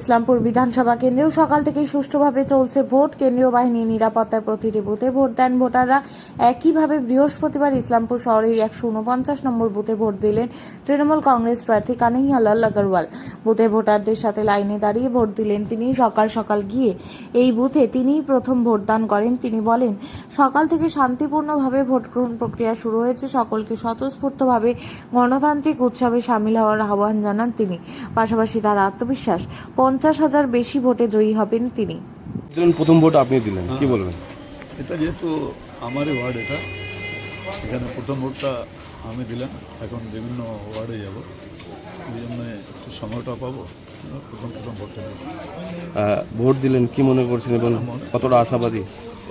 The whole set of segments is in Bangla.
ইসলামপুর বিধানসভা কেন্দ্রেও সকাল থেকেই সুষ্ঠুভাবে চলছে ভোট। কেন্দ্রীয় বাহিনী নিরাপত্তায় প্রতিটি বুথে ভোট দেন ভোটাররা। একইভাবে বৃহস্পতিবার ইসলামপুর শহরের 149 নম্বর বুথে ভোট দিলেন তৃণমূল কংগ্রেস প্রার্থী কানাইয়ালাল আগরওয়াল। বুথে ভোটারদের সাথে লাইনে দাঁড়িয়ে ভোট দিলেন তিনি। সকাল সকাল গিয়ে এই বুথে তিনিই প্রথম ভোটদান করেন। তিনি বলেন, সকাল থেকে শান্তিপূর্ণভাবে ভোট গ্রহণ প্রক্রিয়া শুরু হয়েছে। সকলকে স্বতঃস্ফূর্তভাবে গণতান্ত্রিক উৎসবে সামিল হওয়ার আহ্বান জানান তিনি। পাশাপাশি তার আত্মবিশ্বাস 50,000 বেশি ভোটে জয়ী হবেন তিনি। প্রথম ভোট আপনি দিলেন, কি বলবেন? এটা যেহেতু আমারই ওয়ার্ড, এখানে প্রথম ভোটটা আমি দিলাম। এখন বিভিন্ন ওয়ার্ডে যাব, এই জন্য একটু সময়টা পাবো। প্রথম ভোটটা দিয়েছি। ভোট দিলেন, কি মনে করছেন এবং কতটা আশাবাদী?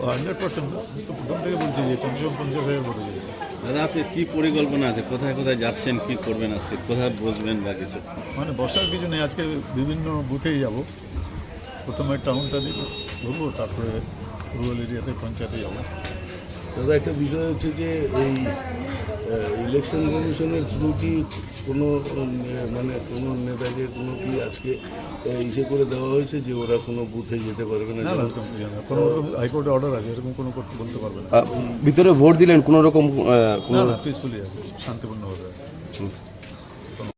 100% তো প্রথম থেকে বলছি যে কমসে কম 50,000 ভোটে যাবে। দাদা, আজকে কী পরিকল্পনা আছে? কোথায় কোথায় যাচ্ছেন, কি করবেন আজকে, কোথায় বসবেন বা কিছু? মানে বসার কিছু নেই, আজকে বিভিন্ন বুথেই যাব। প্রথমে টাউনটা ঘুরবো, তারপরে রুরাল এরিয়াতে পঞ্চায়েতে যাবো। দাদা, একটা বিষয় হচ্ছে যে এই ইলেকশন কমিশনের থ্রু কি কোনো কোনো নেতাকে কোনো কি আজকে ইসে করে দেওয়া হয়েছে যে ওরা কোনো বুথে যেতে পারবে না? না, কোনো হাইকোর্টে অর্ডার আছে, এরকম কোনো বলতে পারবে না। ভিতরে ভোট দিলেন কোনো রকম? না, পিসফুলি আছে, শান্তিপূর্ণভাবে আছে।